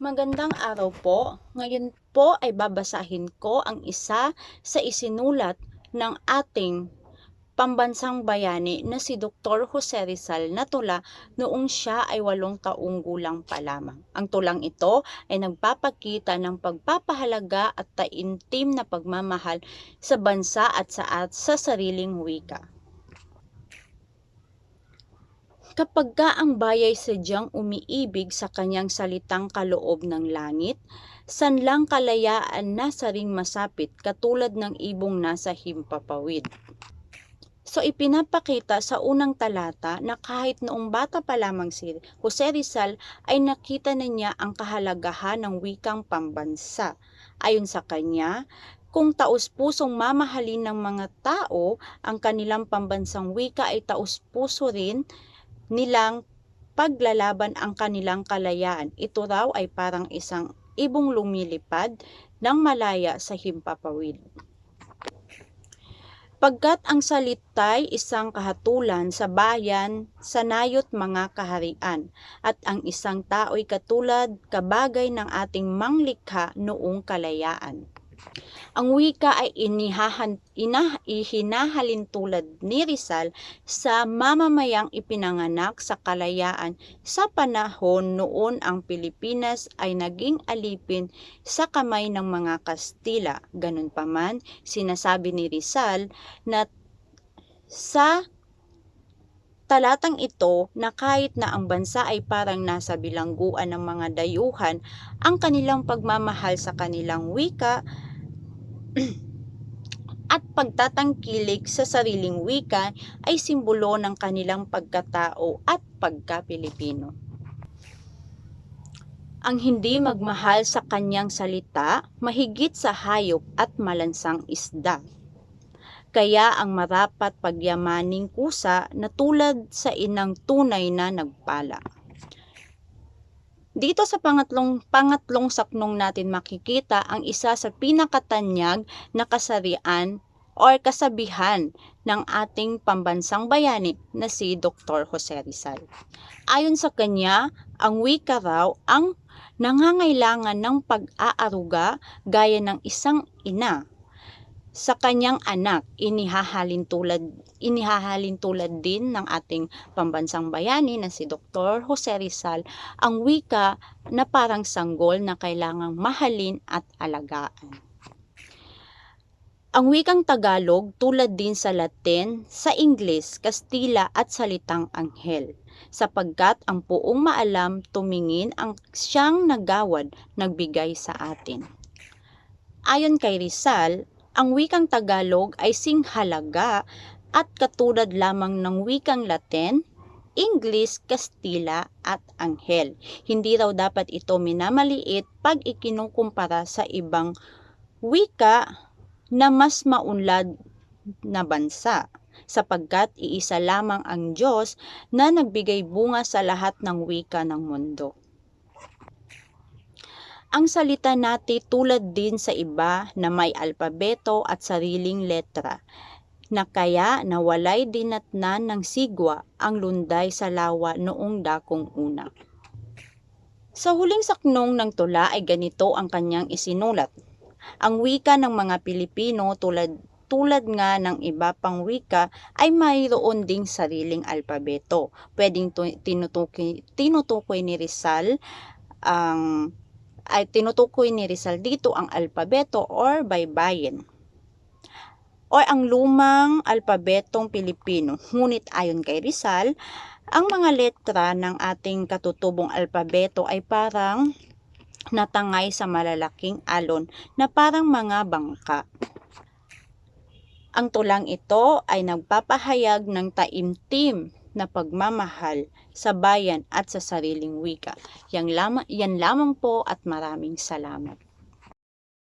Magandang araw po. Ngayon po ay babasahin ko ang isa sa isinulat ng ating pambansang bayani na si Dr. Jose Rizal na tula noong siya ay 8 taong gulang pa lamang. Ang tulang ito ay nagpapakita ng pagpapahalaga at taimtim na pagmamahal sa bansa at sa sariling wika. Kapag ang bayay sadyang umiibig sa kanyang salitang kaloob ng langit, sanlang kalayaan nasa ring masapit katulad ng ibong nasa himpapawid. So ipinapakita sa unang talata na kahit noong bata pa lamang si Jose Rizal ay nakita na niya ang kahalagahan ng wikang pambansa. Ayon sa kanya, kung taus-pusong mamahalin ng mga tao ang kanilang pambansang wika ay taus-puso rin nilang paglalaban ang kanilang kalayaan. Ito raw ay parang isang ibong lumilipad ng malaya sa himpapawid. Pagkat ang salita'y isang kahatulan sa bayan, sanayo't mga kaharian, at ang isang tao'y katulad kabagay ng ating manglikha noong kalayaan. Ang wika ay ihinahalin tulad ni Rizal sa mamamayang ipinanganak sa kalayaan sa panahon noon ang Pilipinas ay naging alipin sa kamay ng mga Kastila. Ganun pa man, sinasabi ni Rizal na sa talatang ito na kahit na ang bansa ay parang nasa bilangguan ng mga dayuhan, ang kanilang pagmamahal sa kanilang wika at pagtatangkilik sa sariling wika ay simbolo ng kanilang pagkatao at pagka-Pilipino. Ang hindi magmahal sa kanyang salita, mahigit sa hayop at malansang isda. Kaya ang marapat pagyamaning kusa na tulad sa inang tunay na nagpala. Dito sa pangatlong saknong natin makikita ang isa sa pinakatanyag na kasarian or kasabihan ng ating pambansang bayani na si Dr. Jose Rizal. Ayon sa kanya, ang wika raw ang nangangailangan ng pag-aaruga gaya ng isang ina sa kanyang anak. Inihahalin tulad din ng ating pambansang bayani na si Dr. Jose Rizal ang wika na parang sanggol na kailangang mahalin at alagaan. Ang wikang Tagalog tulad din sa Latin, sa Ingles, Kastila at salitang Anghel, sapagkat ang poong maalam tumingin ang siyang nagawad nagbigay sa atin. Ayon kay Rizal, ang wikang Tagalog ay singhalaga at katulad lamang ng wikang Latin, English, Kastila at Anghel. Hindi raw dapat ito minamaliit pag ikinukumpara sa ibang wika na mas maunlad na bansa, sapagkat iisa lamang ang Diyos na nagbigay bunga sa lahat ng wika ng mundo. Ang salita natin tulad din sa iba na may alpabeto at sariling letra, na kaya nawalay dinatnan ng sigwa ang lunday sa lawa noong dakong una. Sa huling saknong ng tula ay ganito ang kanyang isinulat. Ang wika ng mga Pilipino tulad nga ng iba pang wika ay mayroon ding sariling alpabeto. Pwedeng tinutukoy ni Rizal dito ang alpabeto or baybayin or ang lumang alpabetong Pilipino. Ngunit ayon kay Rizal, ang mga letra ng ating katutubong alpabeto ay parang natangay sa malalaking alon na parang mga bangka. Ang tulang ito ay nagpapahayag ng taimtim na pagmamahal sa bayan at sa sariling wika. Yan lamang po at maraming salamat.